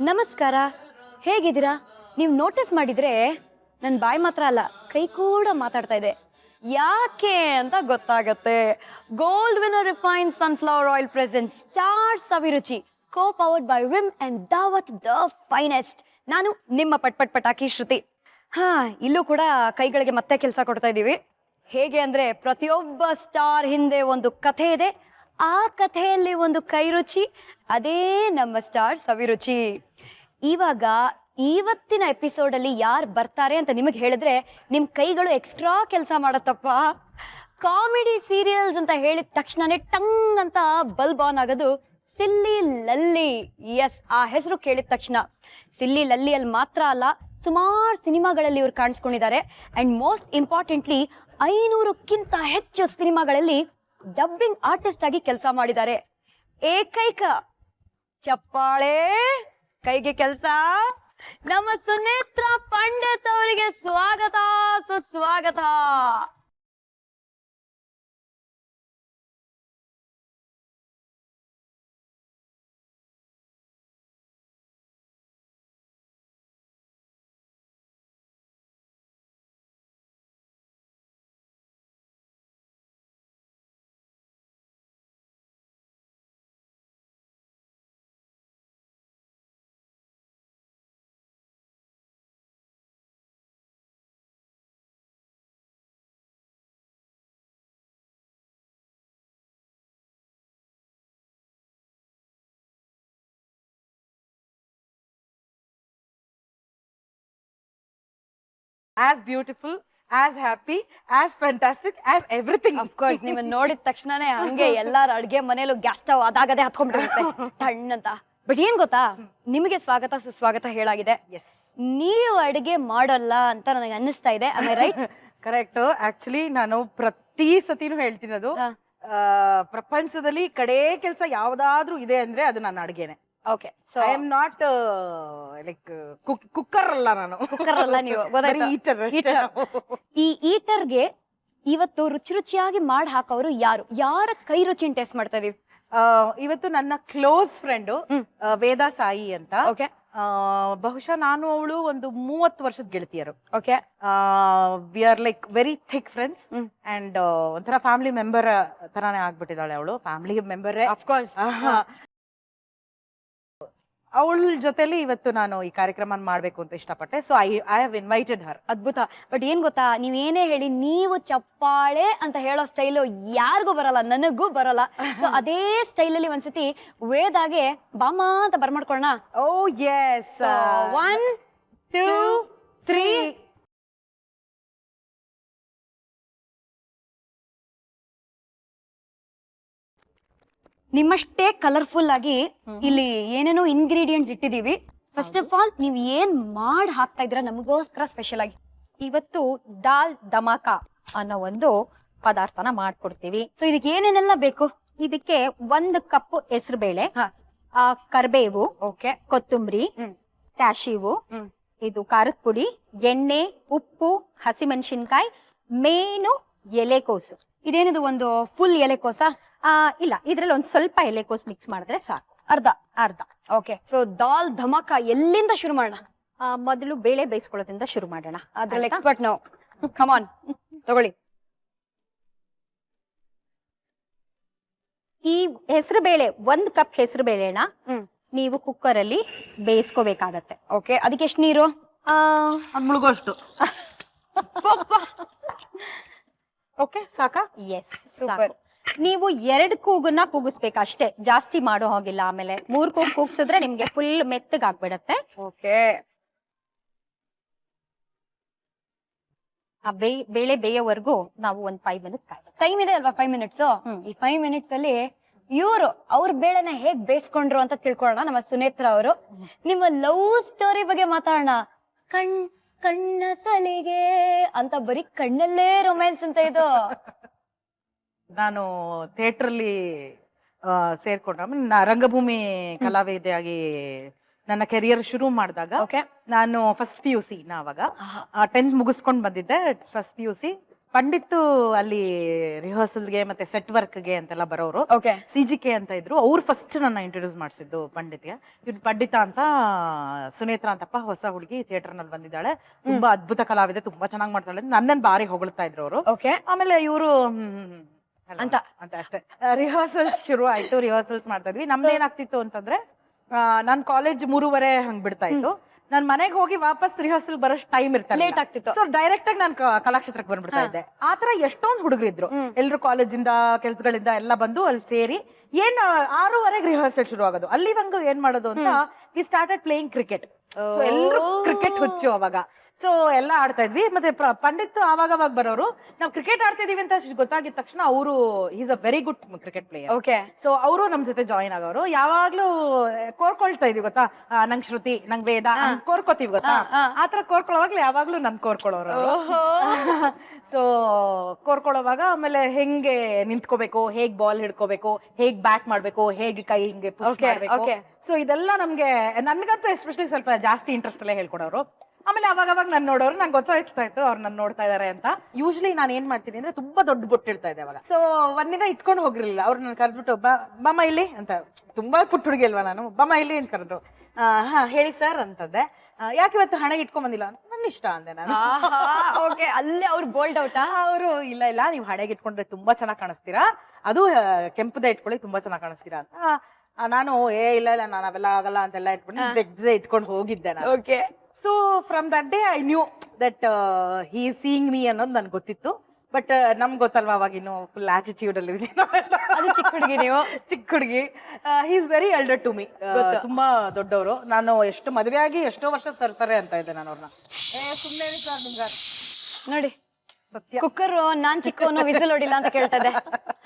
ನಮಸ್ಕಾರ, ಹೇಗಿದ್ದೀರಾ? ನೀವು ನೋಟಿಸ್ ಮಾಡಿದ್ರೆ ನನ್ನ ಬಾಯಿ ಮಾತ್ರ ಅಲ್ಲ, ಕೈ ಕೂಡ ಮಾತಾಡ್ತಾ ಇದೆ. ಯಾಕೆ ಅಂತ ಗೊತ್ತಾಗತ್ತೆ. Gold winner refined sunflower oil present star Saviruchi, co powered by Vim and Daawat the finest. ನಾನು ನಿಮ್ಮ ಪಟ್ ಪಟಾಕಿ ಶ್ರುತಿ. ಇಲ್ಲೂ ಕೂಡ ಕೈಗಳಿಗೆ ಮತ್ತೆ ಕೆಲಸ ಕೊಡ್ತಾ ಇದ್ದೀವಿ. ಹೇಗೆ ಅಂದ್ರೆ, ಪ್ರತಿಯೊಬ್ಬ ಸ್ಟಾರ್ ಹಿಂದೆ ಒಂದು ಕಥೆ ಇದೆ, ಆ ಕಥೆಯಲ್ಲಿ ಒಂದು ಕೈ ರುಚಿ, ಅದೇ ನಮ್ಮ ಸ್ಟಾರ್ ಸವಿರುಚಿ. ಇವಾಗ ಇವತ್ತಿನ ಎಪಿಸೋಡ್ ಅಲ್ಲಿ ಯಾರು ಬರ್ತಾರೆ ಅಂತ ನಿಮಗೆ ಹೇಳಿದ್ರೆ ನಿಮ್ ಕೈಗಳು ಎಕ್ಸ್ಟ್ರಾ ಕೆಲಸ ಮಾಡತ್ತಪ್ಪ. ಕಾಮಿಡಿ ಸೀರಿಯಲ್ಸ್ ಅಂತ ಹೇಳಿದ ತಕ್ಷಣನೇ ಟಂಗ್ ಅಂತ ಬಲ್ಬ್ ಆನ್ ಆಗೋದು ಸಿಲ್ಲಿ ಲಲ್ಲಿ. ಎಸ್, ಆ ಹೆಸರು ಕೇಳಿದ ತಕ್ಷಣ ಸಿಲ್ಲಿ ಲಲ್ಲಿಯಲ್ಲಿ ಮಾತ್ರ ಅಲ್ಲ, ಸುಮಾರು ಸಿನಿಮಾಗಳಲ್ಲಿ ಇವ್ರು ಕಾಣಿಸ್ಕೊಂಡಿದ್ದಾರೆ. ಅಂಡ್ ಮೋಸ್ಟ್ ಇಂಪಾರ್ಟೆಂಟ್ಲಿ 500ಕ್ಕಿಂತ ಹೆಚ್ಚು ಸಿನಿಮಾಗಳಲ್ಲಿ ಡಬ್ಬಿಂಗ್ ಆರ್ಟಿಸ್ಟ್ ಆಗಿ ಕೆಲಸ ಮಾಡಿದ್ದಾರೆ. ಏಕೈಕ ಚಪ್ಪಾಳೆ ಕೈಗೆ ಕೆಲಸ ನಮ್ಮ ಸುನೇತ್ರ ಪಂಡಿತ್ ಅವರಿಗೆ ಸ್ವಾಗತ, ಸುಸ್ವಾಗತ. As beautiful, as happy, as fantastic, as everything. Of course, ನಿಮ್ಮನ್ನ ನೋಡಿದ ತಕ್ಷಣನೇ ಹಂಗೆ ಎಲ್ಲಾರ ಅಡ್ಗೆ ಮನೇಲೂ ಗ್ಯಾಸ್ ಸ್ಟವ್ ಅದಾಗದೆ ಹತ್ಕೊಂಡ್ಬಿಟ್ಟಿರುತ್ತೆ ಟಣ್ಣಂತ. ಬಟ್ ಏನ್ ಗೊತ್ತಾ, ನಿಮಗೆ ಸ್ವಾಗತ ಸುಸ್ವಾಗತ ಹೇಳಾಗಿದೆ. ಎಸ್, ನೀವು ಅಡುಗೆ ಮಾಡಲ್ಲ ಅಂತ ನನಗೆ ಅನ್ನಿಸ್ತಾ ಇದೆ. I right? ಕರೆಕ್ಟ್. ಆಕ್ಚುಲಿ ನಾನು ಪ್ರತಿ ಸತಿನೂ ಹೇಳ್ತೀನಿ, ಅದು ಪ್ರಪಂಚದಲ್ಲಿ ಕಡೆ ಕೆಲಸ ಯಾವ್ದಾದ್ರೂ ಇದೆ ಅಂದ್ರೆ ಅದು ನನ್ನ ಅಡುಗೆನೆ. Okay, so I am not like cooker ಅಲ್ಲ, ನಾನು ಕುಕ್ಕರ್ ಅಲ್ಲ ನೀವು, ಗೊತ್ತಾಯ್ತಾ? ಈಟರ್. ಈ ಈಟರ್ಗೆ ಇವತ್ತು ರುಚಿ ರುಚಿಯಾಗಿ ಮಾಡಿ ಹಾಕೋರು ಯಾರು? ಯಾರ ಕೈ ರುಚಿನ ಟೇಸ್ಟ್ ಮಾಡ್ತಾ ಇದೀವಿ ಇವತ್ತು? ನನ್ನ ಕ್ಲೋಸ್ ಫ್ರೆಂಡು ವೇದಾ ಸಾಯಿ ಅಂತ. ಓಕೆ, ಬಹುಶಃ ನಾನು ಅವಳು ಒಂದು 30 ವರ್ಷದ ಗೆಳತಿಯರು. Okay, we are like very thick friends and ಒಂಥರ ಫ್ಯಾಮಿಲಿ ಮೆಂಬರ್ ತರಾನೇ ಆಗ್ಬಿಟ್ಟಿದ್ದಾಳೆ ಅವಳು. Family member of course. ಅವಳ ಜೊತೆಲಿ ಇವತ್ತು ನಾನು ಈ ಕಾರ್ಯಕ್ರಮ ಮಾಡ್ಬೇಕು ಅಂತ ಇಷ್ಟಪಟ್ಟೆ. ಸೊ ಐ ಹ್ಯಾವ್ ಇನ್ವೈಟೆಡ್ ಹರ್. ಅದ್ಭುತ. ಬಟ್ ಏನ್ ಗೊತ್ತಾ, ನೀವೇನೇ ಹೇಳಿ ನೀವು ಚಪ್ಪಾಳೆ ಅಂತ ಹೇಳೋ ಸ್ಟೈಲು ಯಾರಿಗೂ ಬರಲ್ಲ, ನನಗೂ ಬರಲ್ಲ. ಸೊ ಅದೇ ಸ್ಟೈಲ್ ಅಲ್ಲಿ ಒಂದ್ಸತಿ ವೇದಾಗೆ ಬಾಮ ಅಂತ ಬರ್ಮಾಡ್ಕೊಳ್ಳೋಣ. ಓ ಎಸ್, 1 2 3. ನಿಮ್ಮಷ್ಟೇ ಕಲರ್ಫುಲ್ ಆಗಿ ಇಲ್ಲಿ ಏನೇನೋ ಇಂಗ್ರೀಡಿಯೆಂಟ್ಸ್ ಇಟ್ಟಿದೀವಿ. ಫಸ್ಟ್ ಆಫ್ ಆಲ್, ನೀವ್ ಏನ್ ಮಾಡ್ ಹಾಕ್ತಾ ಇದ್ದೀರಾ ನಮಗೋಸ್ಕರ ಸ್ಪೆಷಲ್ ಆಗಿ? ಇವತ್ತು ದಾಲ್ ಧಮಾಕ ಅನ್ನೋ ಒಂದು ಪದಾರ್ಥನ ಮಾಡ್ಕೊಡ್ತೀವಿ. ಸೊ ಇದಕ್ಕೆ ಏನೇನೆಲ್ಲ ಬೇಕು? ಇದಕ್ಕೆ 1 ಕಪ್ ಹೆಸರು ಬೇಳೆ, ಹಾ, ಕರ್ಬೇವು, ಓಕೆ, ಕೊತ್ತಂಬರಿ, ಕ್ಯಾಶಿವು, ಇದು ಖಾರದ ಪುಡಿ, ಎಣ್ಣೆ, ಉಪ್ಪು, ಹಸಿಮೆಣಸಿನ್ಕಾಯಿ, ಮೇನು ಎಲೆಕೋಸು. ಇದೇನಿದು, ಒಂದು ಫುಲ್ ಎಲೆಕೋಸ? ಇಲ್ಲ, ಇದ್ರಲ್ಲಿ ಒಂದ್ ಸ್ವಲ್ಪ ಎಲೆಕೋಸು ಮಿಕ್ಸ್ ಮಾಡಿದ್ರೆ ಸಾಕು. ಅರ್ಧ? ಅರ್ಧ. ಓಕೆ, ಸೊ ದಾಲ್ ಧಮಾಕ ಎಲ್ಲಿಂದ ಶುರು ಮಾಡೋಣ? ಮೊದಲು ಬೇಳೆ ಬೇಯಿಸ್ಕೊಳ್ಳೋದ್ರಿಂದ ಶುರು ಮಾಡೋಣ. ಅದ್ರಲ್ಲಿ ಎಕ್ಸ್ಪರ್ಟ್ ನಾವು. ಕಮಾನ್, ತಗೊಳ್ಳಿ. ಈ ಹೆಸರು ಬೇಳೆ, 1 ಕಪ್ ಹೆಸರು ಬೇಳೆನ ನೀವು ಕುಕ್ಕರ್ ಅಲ್ಲಿ ಬೇಯಿಸ್ಕೋಬೇಕಾಗತ್ತೆ. ಓಕೆ, ಅದಕ್ಕೆ ಎಷ್ಟು ನೀರು? ಮುಳುಗೋಷ್ಟು. ಓಕೆ, ಸಾಕಾ? Yes, super. ನೀವು 2 ಕೂಗನ್ನ ಕೂಗಿಸ್ಬೇಕು ಅಷ್ಟೇ, ಜಾಸ್ತಿ ಮಾಡೋ ಹೋಗಿಲ್ಲ. ಆಮೇಲೆ 3 ಕೂಗು ಕೂಗ್ಸಿದ್ರೆ ನಿಮ್ಗೆ ಫುಲ್ ಮೆತ್ತಗಾಗ್ಬಿಡತ್ತೆ. ಓಕೆ, ಆ ಬೇಳೆ ಬೇಯೋವರೆಗೂ ನಾವು ಒಂದು 5 ಮಿನಿಟ್ಸ್ ಕಾಯ್ಬೇಕು. ಟೈಮ್ ಇದೆ ಅಲ್ವಾ? 5 ಮಿನಿಟ್ಸ್. ಈ 5 ಮಿನಿಟ್ಸ್ ಅಲ್ಲಿ ಅವ್ರ ಬೇಳೆನ ಹೇಗ್ ಬೇಯಿಸ್ಕೊಂಡ್ರು ಅಂತ ತಿಳ್ಕೊಳ್ಳೋಣ. ನಮ್ಮ ಸುನೇತ್ರ ಅವರು ನಿಮ್ಮ ಲವ್ ಸ್ಟೋರಿ ಬಗ್ಗೆ ಮಾತಾಡೋಣ. ಕಣ್ಣ ಸಲಿಗೆ ಅಂತ ಬರೀ ಕಣ್ಣಲ್ಲೇ ರೊಮ್ಯಾನ್ಸ್ ಅಂತ ಇದು. ನಾನು ಥಿಯೇಟರ್ ಅಲ್ಲಿ ಸೇರ್ಕೊಂಡ ರಂಗಭೂಮಿ ಕಲಾವಿದೆಯಾಗಿ ನನ್ನ ಕೆರಿಯರ್ ಶುರು ಮಾಡಿದಾಗ ನಾನು ಫಸ್ಟ್ PUC ಅವಾಗ 10th ಮುಗಿಸ್ಕೊಂಡು ಬಂದಿದ್ದೆ. ಫಸ್ಟ್ PUC ಪಂಡಿತ್ ಅಲ್ಲಿ ರಿಹರ್ಸಲ್ಗೆ ಮತ್ತೆ ಸೆಟ್ ವರ್ಕ್ಗೆ ಅಂತೆಲ್ಲ ಬರೋರು. ಓಕೆ. CGK ಅಂತ ಇದ್ರು, ಅವ್ರು ಫಸ್ಟ್ ನನ್ನ ಇಂಟ್ರೊಡ್ಯೂಸ್ ಮಾಡಿಸಿದ್ದು ಪಂಡಿತ್ಗೆ. ಇವ್ರು ಪಂಡಿತ ಅಂತ ಸುನೇತ್ರ ಅಂತಪ್ಪ ಹೊಸ ಹುಡುಗಿ ಥಿಯೇಟರ್ ನಲ್ಲಿ ಬಂದಿದ್ದಾಳೆ, ತುಂಬಾ ಅದ್ಭುತ ಕಲಾವಿದೆ, ತುಂಬಾ ಚೆನ್ನಾಗಿ ಮಾಡ್ತಾಳೆ, ನನ್ನನ್ನು ಬಾರಿ ಹೊಗಳ್ತಾ ಇದ್ರು ಅವರು. ಓಕೆ. ಆಮೇಲೆ ಇವರು ಅಂತ ಅಷ್ಟೇ. ರಿಹರ್ಸಲ್ಸ್ ಶುರು ಆಯ್ತು, ರಿಹರ್ಸಲ್ಸ್ ಮಾಡ್ತಾ ಇದ್ವಿ. ನಮ್ದು ಏನಾಗ್ತಿತ್ತು ಅಂತಂದ್ರೆ, ನಾನ್ ಕಾಲೇಜ್ 3:30 ಹಂಗ್ ಬಿಡ್ತಾ ಇತ್ತು. ನಾನ್ ಮನೆಗೆ ಹೋಗಿ ವಾಪಸ್ ರಿಹರ್ಸಲ್ ಬರೋಷ್ಟು ಟೈಮ್ ಇರ್ತಾರೆ, ಲೇಟ್ ಆಗ್ತಿತ್ತು. ಸೊ ಡೈರೆಕ್ಟ್ ಆಗಿ ನಾನು ಕಲಾಕ್ಷೇತ್ರಕ್ಕೆ ಬಂದ್ಬಿಡ್ತಾ ಇದ್ದೆ. ಆತರ ಎಷ್ಟೊಂದು ಹುಡುಗರಿದ್ರು, ಎಲ್ರು ಕಾಲೇಜಿಂದ ಕೆಲ್ಸಗಳಿಂದ ಎಲ್ಲ ಬಂದು ಅಲ್ಲಿ ಸೇರಿ ಏನ್ 6:30 ರಿಹರ್ಸಲ್ ಶುರು ಆಗೋದು. ಅಲ್ಲಿವಂಗ ಏನ್ ಮಾಡೋದು ಅಂತ we started playing cricket. So ಎಲ್ರು ಕ್ರಿಕೆಟ್ ಹುಚ್ಚು ಅವಾಗ. ಸೊ ಎಲ್ಲ ಆಡ್ತಾ ಇದ್ವಿ. ಮತ್ತೆ ಪಂಡಿತ್ ಆವಾಗ ಬರೋರು. ನಾವು ಕ್ರಿಕೆಟ್ ಆಡ್ತಾ ಇದೀವಿ ಅಂತ ಗೊತ್ತಾಗಿದ ತಕ್ಷಣ ಅವರು is a very good cricket player. Okay. So ಅವರು ನಮ್ ಜೊತೆ ಜಾಯಿನ್ ಆಗೋರು. ಯಾವಾಗ್ಲೂ ಕೋರ್ಕೊಳ್ತಾ ಇದೀವಿ ಗೊತ್ತಾ, ನಂಗ್ ಶ್ರುತಿ, ನಂಗ್ ವೇದ, ಕೋರ್ಕೋತೀವಿ ಗೊತ್ತಾ, ಆತರ ಕೋರ್ಕೊಳ್ಳೋವಾಗ್ಲೂ ಯಾವಾಗ್ಲೂ ನನ್ ಕೋರ್ಕೊಳ್ಳೋರು. ಸೊ ಕೋರ್ಕೊಳ್ಳೋವಾಗ ಆಮೇಲೆ ಹೆಂಗೆ ನಿಂತ್ಕೋಬೇಕು, ಹೇಗ್ ಬಾಲ್ ಹಿಡ್ಕೋಬೇಕು, ಹೇಗ್ ಬ್ಯಾಟ್ ಮಾಡ್ಬೇಕು, ಹೇಗೆ ಕೈ ಹಿಂಗೆ ಪುಷ್ ಮಾಡ್ಬೇಕು. ಸೊ ಇದೆಲ್ಲ ನಮ್ಗೆ, ನನ್ಗಂತೂ ಎಸ್ಪೆಷಲಿ ಸ್ವಲ್ಪ ಜಾಸ್ತಿ ಇಂಟ್ರೆಸ್ಟ್ ಅಲ್ಲೇ ಹೇಳ್ಕೊಡೋರು. ಆಮೇಲೆ ಅವಾಗ ನಾನು ನೋಡೋರು, ನಂಗೆ ಗೊತ್ತಾಯ್ತಾ ಇತ್ತು ಅವ್ರು ನನ್ನ ನೋಡ್ತಾ ಇದಾರೆ ಅಂತ. ಯೂಶ್ವಲಿ ನಾನು ಏನ್ ಮಾಡ್ತೀನಿ ಅಂದ್ರೆ ತುಂಬಾ ದೊಡ್ಡ ಬೊಟ್ಟಿಡ್ತಾ ಇದ್ದೆ ಅವಾಗ. ಸೊ ಒಂದಿನ ಇಟ್ಕೊಂಡು ಹೋಗಿರ್ಲಿಲ್ಲ, ಅವ್ರು ನನ್ನ ಕರೆದ್ಬಿಟ್ಟು ಬಮ್ಮ ಇಲ್ಲಿ ಅಂತ, ತುಂಬಾ ಪುಟ್ಟ ಹುಡುಗಿ ಅಲ್ವಾ ನಾನು, ಬಮ್ಮ ಇಲ್ಲಿ ಅಂತ ಕರೆದ್ರು. ಹಾ ಹೇಳಿ ಸರ್ ಅಂತಂದೆ. ಯಾಕೆ ಇವತ್ತು ಹಣೆ ಇಟ್ಕೊಂಡ್ ಬಂದಿಲ್ಲ ಅಂತ, ನನ್ನ ಇಷ್ಟ ಅಂದೆ ನಾನು. ಓಕೆ. ಅಲ್ಲೇ ಅವ್ರು ಬೋಲ್ಡ್ ಔಟಾ? ಅವರು ಇಲ್ಲ ನೀವು ಹಣೆಗೆ ಇಟ್ಕೊಂಡ್ರೆ ತುಂಬಾ ಚೆನ್ನಾಗಿ ಕಾಣಿಸ್ತೀರಾ, ಅದು ಕೆಂಪುದ ಇಟ್ಕೊಳ್ಳಿ ತುಂಬಾ ಚೆನ್ನಾಗಿ ಕಾಣಿಸ್ತೀರಾ ಅಂತ. ನಾನು ಇಲ್ಲ ನಾನು ಅವೆಲ್ಲ ಆಗಲ್ಲ ಅಂತೆಲ್ಲ ಇಟ್ಕೊಂಡು ಇಟ್ಕೊಂಡು ಹೋಗಿದ್ದೆ ನಾನು. Okay. So from that day I knew that he is seeing me ಅನ್ನೋದು ನನ್ಗೆ ಗೊತ್ತಿತ್ತು. ಬಟ್ ನಮ್ಗೆ ಗೊತ್ತಲ್ವಾ ಅವಾಗ ಇನ್ನು ಫುಲ್ ಆಟಿಟ್ಯೂಡ್ ಅಲ್ಲಿ ಇದೆ. ಅದು ಚಿಕ್ಕ ಹುಡುಗಿ ನೀವು? ಚಿಕ್ಕ ಹುಡುಗಿ. He is very elder to me, ತುಂಬಾ ದೊಡ್ಡವರು. ನಾನು ಎಷ್ಟು ಮದುವೆ ಆಗಿ ಎಷ್ಟೋ ವರ್ಷ ಸರಸರೆ ಅಂತ ಇದ್ದೆ ನಾನು ಅವ್ರನ್ನ. ಸುಮ್ಮನೆ ನಿಮ್ಗೆ ನೋಡಿ, ಸತ್ಯ. ಕುಕ್ಕರ್ ನಾನ್ ಚಿಕ್ಕವನು ವಿಸಿಲ್ ಹೊಡಿಲ್ಲ ಅಂತ ಕೇಳ್ತಾ ಇದ್ದೆ,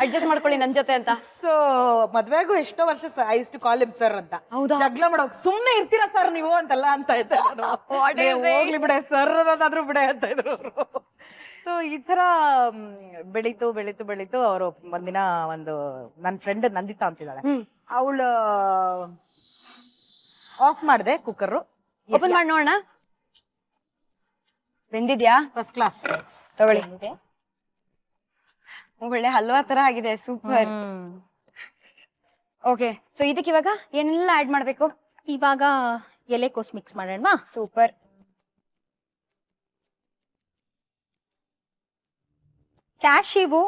ಅಡ್ಜಸ್ಟ್ ಮಾಡ್ಕೊಳ್ಳಿ ನನ್ ಜೊತೆ ಅಂತ. ಸೊ ಮದ್ವೆಗೂ ಎಷ್ಟೋ ವರ್ಷ I use to call him sir ಅಂತ. ಜಗಳ ಮಾಡೋಕ್ ಸುಮ್ನೆ ಇರ್ತೀರಾ ಸರ್ ನೀವು ಅಂತೆಲ್ಲ ಅಂತ ಇದ್ದೆ ನಾನು. ಹೋಗ್ಲಿ ಬಿಡೆ ಸರ್ ಅನ್ನೋದಾದ್ರೂ ಬಿಡೆ ಅಂತ ಇದ್ರು ಅವರು. ಸೊ ಈ ತರ ಬೆಳೀತು ಅವರು. ಒಂದಿನ ನನ್ನ ಫ್ರೆಂಡ್ ನಂದಿತಾ ಅಂತಿದ್ದಾಳೆ, ಅವಳು ಆಫ್ ಮಾಡಿದೆ ಕುಕ್ಕರ್. ಓಪನ್ ಮಾಡಿ ನೋಡೋಣ, ಬೆಂದಿದ್ಯಾ? First class. ತಗೊಳ್ಳಿ. ಒಳ್ಳೆ ಹಲ್ವಾ ತರ ಆಗಿದೆ, ಸೂಪರ್. ಓಕೆ. ಸೊ ಇದಕ್ಕೆ ಇವಾಗ ಏನೆಲ್ಲ ಆಡ್ ಮಾಡ್ಬೇಕು? ಇವಾಗ ಎಲೆಕೋಸ್ ಮಿಕ್ಸ್ ಮಾಡೋಣ. ಸೂಪರ್. ಕ್ಯಾಶಿವು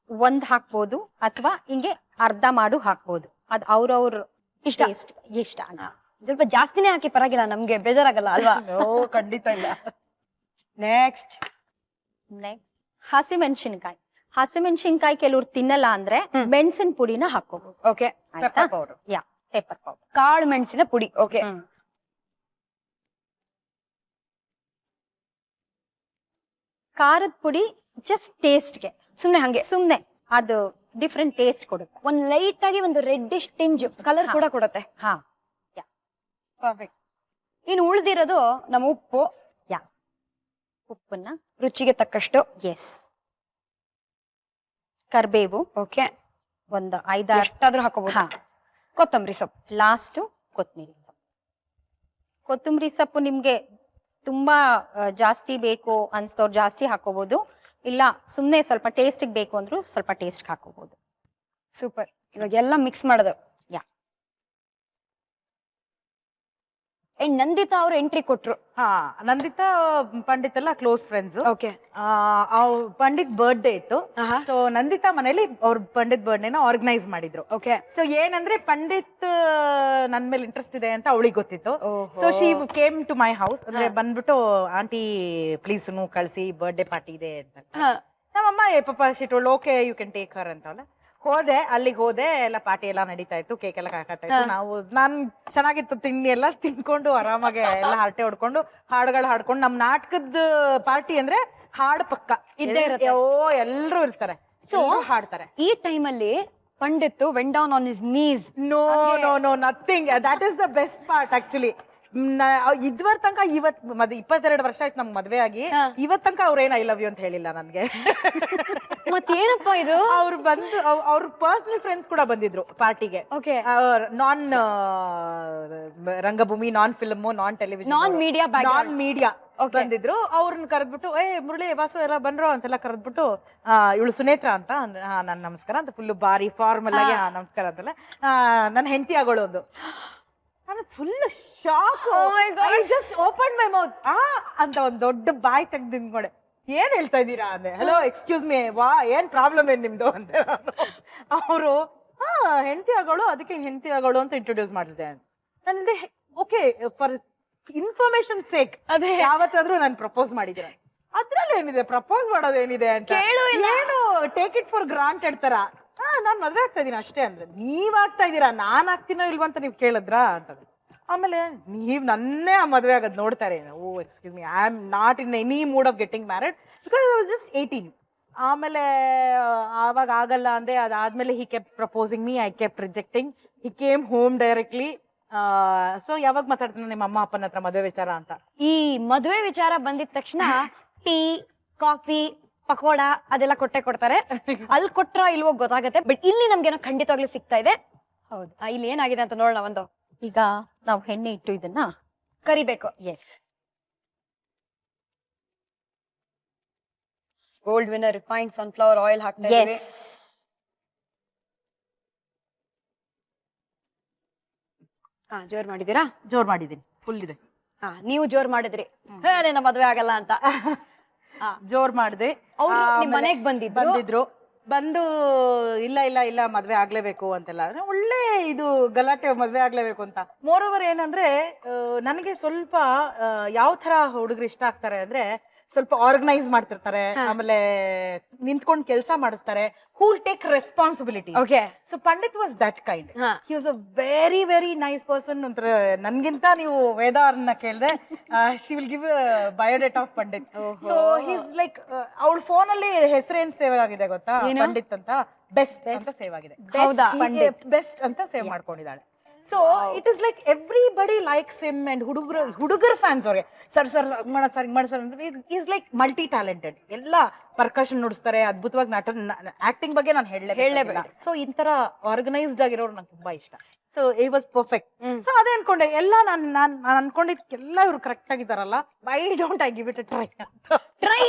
ಒಂದ್ ಹಾಕ್ಬೋದು ಅಥವಾ ಹಿಂಗೆ ಅರ್ಧ ಮಾಡು ಹಾಕ್ಬೋದು, ಅದು ಅವ್ರವ್ರ ಇಷ್ಟ ಅಂತ. ಸ್ವಲ್ಪ ಜಾಸ್ತಿನೇ ಹಾಕಿ ಪರವಾಗಿಲ್ಲ, ನಮ್ಗೆ ಬೇಜಾರಾಗಲ್ಲ ಅಲ್ವಾ? ಖಂಡಿತ ಇಲ್ಲ. ನೆಕ್ಸ್ಟ್ ಹಸಿಮೆಣಸಿನ್ಕಾಯಿ ಕೆಲವ್ರು ತಿನ್ನಲ್ಲ ಅಂದ್ರೆ ಮೆಣಸಿನ ಪುಡಿನ ಹಾಕೋಬಹುದು. Okay. Pepper powder. Pepper powder, ಕಾಳು ಮೆಣಸಿನ ಪುಡಿ. ಓಕೆ. ಖಾರದ ಪುಡಿ ಜಸ್ಟ್ ಟೇಸ್ಟ್ಗೆ, ಸುಮ್ನೆ ಅದು ಡಿಫ್ರೆಂಟ್ ಟೇಸ್ಟ್ ಕೊಡುತ್ತೆ. ಒಂದ್ ಲೈಟ್ ಆಗಿ ಒಂದು ರೆಡ್ಡಿಶ್ ಟಿಂಜ್ ಕಲರ್ ಕೂಡ ಕೊಡುತ್ತೆ. ಪರ್ಫೆಕ್ಟ್. ಇನ್ನು ಉಳ್ದಿರೋದು ನಮ್ಮ ಉಪ್ಪು, ಉಪ್ಪನ್ನ ರುಚಿಗೆ ತಕ್ಕಷ್ಟು. ಎಸ್. ಕರ್ಬೇವು, ಓಕೆ, ಒಂದು 5-6 ಎಷ್ಟಾದ್ರೂ ಹಾಕೋಬಹುದು. ಕೊತ್ತಂಬರಿ ಸೊಪ್ಪು, ಲಾಸ್ಟ್ ಕೊತ್ತಂಬರಿ ಸೊಪ್ಪು ನಿಮ್ಗೆ ತುಂಬಾ ಜಾಸ್ತಿ ಬೇಕು ಅನ್ಸ್ತವ್ರು ಜಾಸ್ತಿ ಹಾಕೋಬಹುದು, ಇಲ್ಲ ಸುಮ್ನೆ ಸ್ವಲ್ಪ ಟೇಸ್ಟ್ ಬೇಕು ಅಂದ್ರು ಸ್ವಲ್ಪ ಟೇಸ್ಟ್ ಹಾಕೋಬಹುದು. ಸೂಪರ್. ಇವಾಗ ಎಲ್ಲ ಮಿಕ್ಸ್ ಮಾಡೋದು. ನಂದಿತಾ ಅವ್ರು ಎಂಟ್ರಿ ಕೊಟ್ರು. ನಂದಿತಾ ಪಂಡಿತ್ ಎಲ್ಲ close friends. Okay. Pandit birthday ಇತ್ತು. ಸೊ ನಂದಿತಾ ಮನೇಲಿ ಅವ್ರ ಪಂಡಿತ್ ಬರ್ಡೇನ ಆರ್ಗನೈಸ್ ಮಾಡಿದ್ರು. ಓಕೆ. ಸೊ ಏನಂದ್ರೆ ಪಂಡಿತ್ ನನ್ ಮೇಲೆ ಇಂಟ್ರೆಸ್ಟ್ ಇದೆ ಅಂತ ಅವಳಿಗೆ ಗೊತ್ತಿತ್ತು. So she came to my house. ಅಂದ್ರೆ ಬಂದ್ಬಿಟ್ಟು ಆಂಟಿ ಪ್ಲೀಸ್ ಕಳ್ಸಿ, ಬರ್ಡೇ ಪಾರ್ಟಿ ಇದೆ ಅಂತ. ನಮ್ಮಮ್ಮ ಪಾಪ she told okay you can take her ಅಂತ. ಅಲ್ಲಿಗೆ ಹೋದೆ, ಎಲ್ಲ ಪಾರ್ಟಿ ಎಲ್ಲ ನಡೀತಾ ಇತ್ತು, ಕೇಕ್ ಎಲ್ಲ ಕಾಕತ್ತಾ ಇತ್ತು. ನಾನ್ ಚೆನ್ನಾಗಿತ್ತು ತಿಂಡಿ ಎಲ್ಲ ತಿನ್ಕೊಂಡು ಆರಾಮಾಗಿ ಎಲ್ಲ ಹರಟೆ ಹೊಡ್ಕೊಂಡು ಹಾಡುಗಳು ಹಾಡ್ಕೊಂಡು, ನಮ್ ನಾಟಕದ ಪಾರ್ಟಿ ಅಂದ್ರೆ ಹಾಡು ಪಕ್ಕ ಇದ್ದೇ ಇರುತ್ತೆ. ಎಲ್ರು ಇರ್ತಾರೆ, ಸೊ ಹಾಡ್ತಾರೆ. ಈ ಟೈಮಲ್ಲಿ Pandit went down on his knees. No nothing. That is the best part actually. ಇದ್ವರ್ ತನಕ 22 ವರ್ಷ ಆಯ್ತು ನಮ್ಗೆ ಮದ್ವೆ ಆಗಿ, ಇವತ್ ತನಕ ಅವ್ರೇನ್ ಐ ಲವ್ ಯು ಅಂತ ಹೇಳಿಲ್ಲ ನನ್ಗೆ. ಮತ್ತೇನಪ್ಪಾ ಇದು? ಅವ್ರು ಬಂದು ಅವ್ರ ಪರ್ಸನಲ್ ಫ್ರೆಂಡ್ಸ್ ಕೂಡ ಬಂದಿದ್ರು ಪಾರ್ಟಿಗೆ. ಓಕೆ. ನಾನ್ ರಂಗಭೂಮಿ, ನಾನ್ ಫಿಲ್ಮ್, ನಾನ್ ಟೆಲಿವಿಷನ್, ನಾನ್ ಮೀಡಿಯಾ. Okay. ಬಂದಿದ್ರು. ಅವ್ರನ್ನ ಕರೆದ್ಬಿಟ್ಟು ಮುರಳಿ ವಾಸು ಎಲ್ಲ ಬಂದ್ರು ಅಂತೆಲ್ಲ ಕರೆದ್ಬಿಟ್ಟು ಇವಳು ಸುನೇತ್ರ ಅಂತ ನನ್ ನಮಸ್ಕಾರ ಅಂತ ಫುಲ್ ಬಾರಿ ಫಾರ್ಮಲ್ ಆಗಿ ನಮಸ್ಕಾರ ಅಂತೆಲ್ಲ ನನ್ನ ಹೆಂಡತಿ ಆಗೋಳು ಒಂದು. ನಾನು ಫುಲ್ ಶಾಕ್. ಜಸ್ಟ್ ಓಪನ್ ಮೈ ಮೌತ್ ಅಂತ ಒಂದ್ ದೊಡ್ಡ ಬಾಯ್ ತೆಗ್ದು ನಿಂತ್ಕೊಂಡೆ. ಏನ್ ಹೇಳ್ತಾ ಇದ್ದೀರಾ ಅಂದೆ. ಹಲೋ ಎಕ್ಸ್ಕ್ಯೂಸ್ ಮೀ, ಏನ್ ಪ್ರಾಬ್ಲಮ್ ಏನ್ ನಿಮ್ದು ಅಂತ. ಅವರು ಹೆಂಡತಿ ಆಗೋಳು, ಅದಕ್ಕೆ ಹೆಂಡತಿ ಆಗೋಳು ಅಂತ ಇಂಟ್ರೊಡ್ಯೂಸ್ ಮಾಡಿದೆ. ನನಗೆ ಓಕೆ, ಫಾರ್ ಇನ್ಫಾರ್ಮೇಶನ್ ಸೇಕ್ ಅದೇ ಯಾವತ್ತಾದ್ರೂ ನಾನು ಪ್ರಪೋಸ್ ಮಾಡಿದ್ರೆ ಅದ್ರಲ್ಲಿ ಏನಿದೆ, ಪ್ರಪೋಸ್ ಮಾಡೋದು ಏನಿದೆ ಅಂತ ಏನು ಟೇಕ್ ಇಟ್ ಫಾರ್ ಗ್ರಾಂಟೆಡ್ ತರ. ನಾನ್ ಮದ್ವೆ ಆಗ್ತಾ ಇದೀನಿ ಅಷ್ಟೇ ಅಂದ್ರೆ, ನೀವ್ ಆಗ್ತಾ ಇದೀರಾ ನಾನ್ ಆಗ್ತೀನೋ ಇಲ್ವಾ ಅಂತ ನೀವ್ ಕೇಳಿದ್ರಾ ಅಂತ. ಆಮೇಲೆ ನೀವ್ ನನ್ನೇ ಮದ್ವೆ ಆಗೋದ್ ನೋಡ್ತಾರೆ. Excuse me, I am not in any mood of getting married because I was just 18. ಆಮೇಲೆ ಆವಾಗ ಆಗಲ್ಲ ಅಂದೆ. ಅದಾದ್ಮೇಲೆ he kept proposing me, I kept rejecting. He came home directly. So ಯಾವಾಗ ಮಾತಾಡ್ತಾನೆ ನಿಮ್ಮ ಅಮ್ಮ ಅಪ್ಪನ ಹತ್ರ ಮದುವೆ ವಿಚಾರ ಅಂತ. ಈ ಮದುವೆ ವಿಚಾರ ಬಂದಿದ ತಕ್ಷಣ ಟೀ, ಕಾಫಿ, ಪಕೋಡ ಅದೆಲ್ಲ ಕೊಡ್ತಾರೆ. ಅಲ್ಲಿ ಕೊಟ್ರ ಇಲ್ವೋ ಗೊತ್ತಾಗತ್ತೆ. ಬಟ್ ಇಲ್ಲಿ ನಮ್ಗೇನೋ ಖಂಡಿತವಾಗ್ಲೂ ಸಿಗ್ತಾ ಇದೆ. ಹೌದು. ಇಲ್ಲಿ ಏನಾಗಿದೆ ಅಂತ ನೋಡೋಣ. ಒಂದು ಈಗ ನಾವು ಎಣ್ಣೆ ಇಟ್ಟು ಇದನ್ನ ಕರಿಬೇಕು. Yes, gold winner refined sunflower oil ಹಾಕ್ತಾ ಇದೀವಿ. ಎಸ್. ಜೋರ್ ಮಾಡಿದೀರಾ? ಜೋರ್ ಮಾಡಿದೀನಿ, ಫುಲ್ ಇದೆ. ನೀವು ಜೋರ್ ಮಾಡಿದ್ರಿ ನಿನ್ನ ಮದ್ವೆ ಆಗಲ್ಲ ಅಂತ. ಜೋರ್ ಮಾಡಿದೆ. ಅವ್ರು ನಿಮ್ ಮನೆಗ್ ಬಂದಿದ್ರು. ಬಂದು ಇಲ್ಲ ಇಲ್ಲ ಇಲ್ಲ ಮದ್ವೆ ಆಗ್ಲೇಬೇಕು ಅಂತೆಲ್ಲ ಒಳ್ಳೆ ಇದು ಗಲಾಟೆ, ಮದ್ವೆ ಆಗ್ಲೇಬೇಕು ಅಂತ. ಮೋರ್ ಓವರ್ ಏನಂದ್ರೆ ನನಗೆ ಸ್ವಲ್ಪ ಯಾವ ತರ ಹುಡುಗರು ಇಷ್ಟ ಆಗ್ತಾರೆ ಅಂದ್ರೆ, ಸ್ವಲ್ಪ ಆರ್ಗನೈಸ್ ಮಾಡ್ತಿರ್ತಾರೆ, ಆಮೇಲೆ ನಿಂತ್ಕೊಂಡು ಕೆಲಸ ಮಾಡಿಸ್ತಾರೆ, who will take responsibility. So Pandit was that kind. He was a very very nice person. ಅಂತ ನನ್ಗಿಂತ ನೀವು ವೇದ ಅವ್ರನ್ನ ಕೇಳಿದೆ, she will give biodata of Pandit. So he's like, ಅವಳ ಫೋನ್ ಅಲ್ಲಿ ಹೆಸರೇನ್ ಸೇವ್ ಆಗಿದೆ ಗೊತ್ತಾ? ಪಂಡಿತ್ ಅಂತ ಬೆಸ್ಟ್ ಅಂತ ಸೇವ್ ಆಗಿದೆ. ಬೆಸ್ಟ್ ಅಂತ ಸೇವ್ ಮಾಡ್ಕೊಂಡಿದ್ದಾಳೆ. So it is like everybody likes him and ಹುಡುಗರ ಫ್ಯಾನ್ಸ್ ಅವ್ರಿಗೆ. ಸರ್ ಮಾಡಿ ಸರ್ ಅಂದ್ರೆ ಈಸ್ ಲೈಕ್ ಮಲ್ಟಿ ಟ್ಯಾಲೆಂಟೆಡ್. ಎಲ್ಲ ಪರ್ಕಷನ್ ನುಡಿಸ್ತಾರೆ, ಅದ್ಭುತವಾಗಿ ಆಕ್ಟಿಂಗ್ ಬಗ್ಗೆ ನಾನು ಹೇಳಲೇಬೇಡ. ಸೊ ಇಂತರ ಆರ್ಗನೈಸ್ಡ್ ಆಗಿರೋರು ನಂಗೆ ತುಂಬಾ ಇಷ್ಟ. So it was perfect. So ಅದೇ ಅನ್ಕೊಂಡೆ, ಎಲ್ಲ ನಾನು ಅನ್ಕೊಂಡಿದ್ಕೆಲ್ಲ ಇವ್ರು ಕರೆಕ್ಟ್ ಆಗಿದಾರಲ್ಲ, why don't I give it a try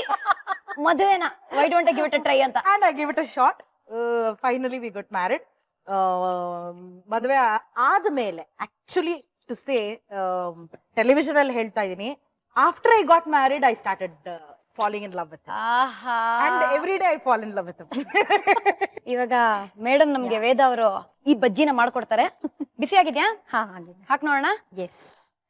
ಮದುವೆನ why don't I give it a try ಅಂತ. And I give it a shot. Finally we got married. ಮದುವೆ ಆದ್ಮೇಲೆ ಆಕ್ಚುಲಿ ಟು ಸೇ, ಟೆಲಿವಿಷನ್ ಅಲ್ಲಿ ಹೇಳ್ತಾ ಇದೀನಿ, after I got married I started falling in love with and every day I fall in love with. ಇವಾಗ madam ನಮ್ಗೆ ವೇದ ಅವರು ಈ ಬಜ್ಜಿನ ಮಾಡ್ಕೊಡ್ತಾರೆ. ಬಿಸಿ ಆಗಿದ್ಯಾ? ಹಾ, ಹಾಕ್ ನೋಡೋಣ. ಎಸ್.